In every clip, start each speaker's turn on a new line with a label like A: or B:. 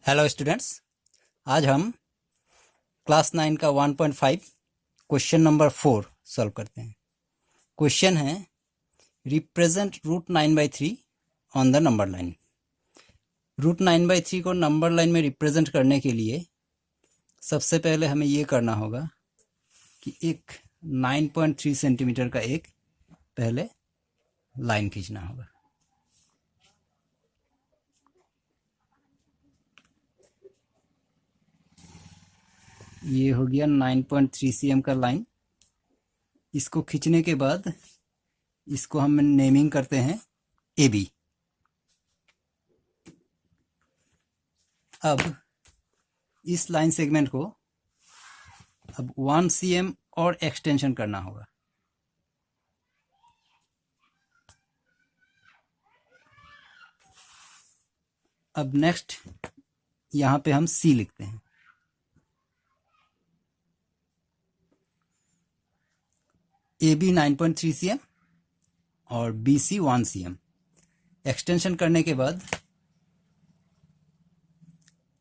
A: Hello students, आज हम class 9 का 1.5 क्वेश्चन नंबर 4 सॉल्व करते हैं। क्वेश्चन है represent root 9/3 on the number line. Root 9/3 को नंबर लाइन में रिप्रेजेंट करने के लिए सबसे पहले हमें ये करना होगा कि एक 9.3 सेंटीमीटर का एक पहले लाइन खींचना होगा। ये हो गया 9.3 cm का लाइन। इसको खींचने के बाद इसको हम नेमिंग करते हैं AB। अब इस लाइन सेगमेंट को अब 1 cm और एक्सटेंशन करना होगा। अब नेक्स्ट यहाँ पे हम C लिखते हैं। AB 9.3 cm और BC 1 cm। एक्सटेंशन करने के बाद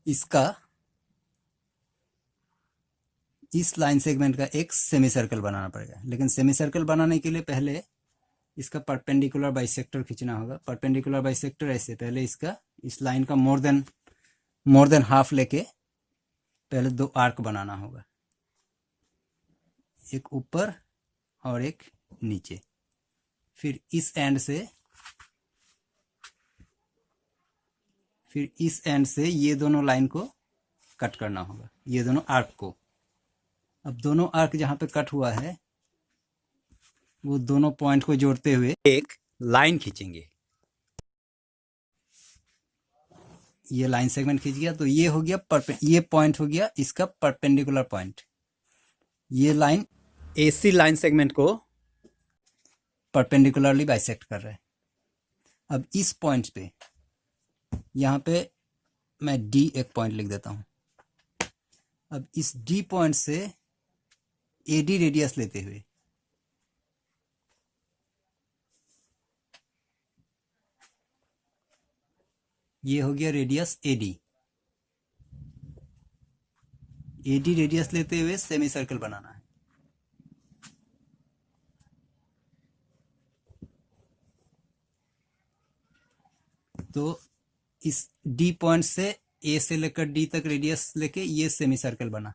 A: इसका इस लाइन सेगमेंट का एक सेमी सर्कल बनाना पड़ेगा, लेकिन सेमी सर्कल बनाने के लिए पहले इसका परपेंडिकुलर बाइसेक्टर खींचना होगा। परपेंडिकुलर बाइसेक्टर ऐसे पहले इसका इस लाइन का मोर देन हाफ लेके पहले दो आर्क बनाना होगा, एक ऊपर और एक नीचे। फिर इस एंड से ये दोनों लाइन को कट करना होगा, ये दोनों आर्क को। अब दोनों आर्क जहां पे कट हुआ है वो दोनों पॉइंट को जोड़ते हुए एक लाइन खींचेंगे। ये लाइन सेगमेंट खींच गया तो ये हो गया ये पॉइंट हो गया इसका परपेंडिकुलर पॉइंट। ये लाइन AC लाइन सेगमेंट को परपेंडिकुलरली बाइसेक्ट कर रहा है। अब इस पॉइंट पे यहाँ पे मैं D एक पॉइंट लिख देता हूँ। अब इस D पॉइंट से AD रेडियस लेते हुए ये हो गया रेडियस AD रेडियस लेते हुए सेमी सर्कल बनाना है। तो इस D पॉइंट से A से लेकर D तक रेडियस लेके ये सेमी सर्कल बना।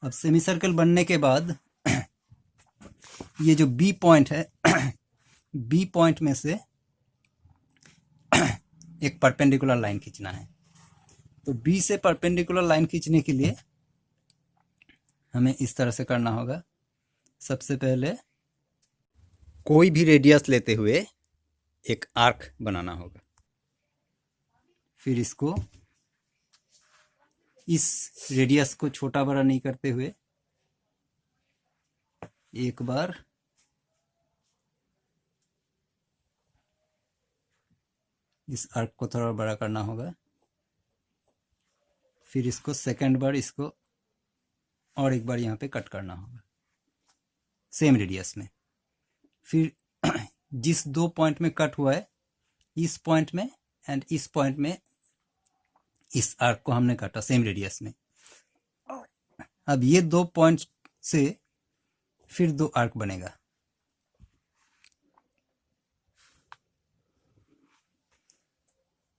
A: अब सेमी सर्कल बनने के बाद ये जो B पॉइंट है B पॉइंट में से एक परपेंडिकुलर लाइन खींचना है। तो B से परपेंडिकुलर लाइन खींचने के लिए हमें इस तरह से करना होगा। सबसे पहले कोई भी रेडियस लेते हुए एक आर्क बनाना होगा। फिर इसको इस रेडियस को छोटा बड़ा नहीं करते हुए एक बार इस आर्क को थोड़ा बड़ा करना होगा। फिर इसको सेकंड बार इसको और एक बार यहाँ पे कट करना होगा सेम रेडियस में। फिर जिस दो पॉइंट में कट हुआ है इस पॉइंट में एंड इस पॉइंट में इस आर्क को हमने काटा सेम रेडियस में। अब ये दो पॉइंट से फिर दो आर्क बनेगा।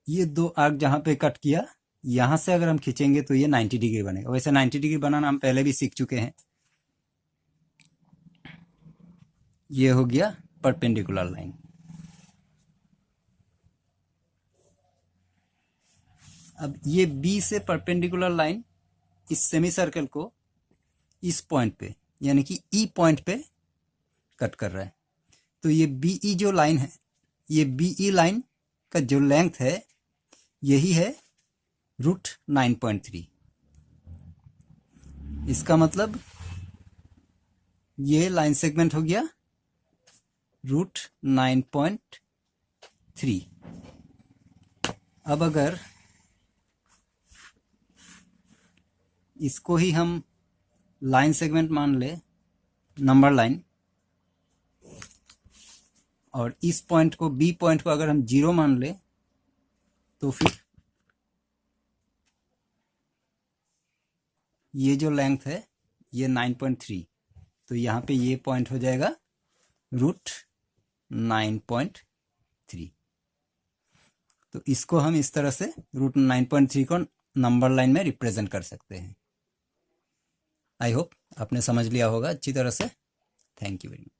A: ये दो आर्क जहां पे कट किया यहां से अगर हम खींचेंगे तो ये 90 डिग्री बनेगा। वैसे 90 डिग्री बनाना हम पहले भी सीख चुके हैं। ये हो गया परपेंडिकुलर लाइन। अब ये B से परपेंडिकुलर लाइन इस सेमी सर्कल को इस पॉइंट पे यानी कि E पॉइंट पे कट कर रहा है। तो ये BE जो लाइन है, ये BE लाइन का जो लेंथ है यही है रूट 9.3। इसका मतलब ये लाइन सेगमेंट हो गया रूट 9.3। अब अगर इसको ही हम लाइन सेगमेंट मान ले नंबर लाइन, और इस पॉइंट को B पॉइंट को अगर हम 0 मान ले तो फिर ये जो लेंथ है ये 9.3, तो यहाँ पे ये पॉइंट हो जाएगा रूट 9.3। तो इसको हम इस तरह से रूट 9.3 को नंबर लाइन में रिप्रेजेंट कर सकते हैं। आई होप आपने समझ लिया होगा अच्छी तरह से। Thank you very much.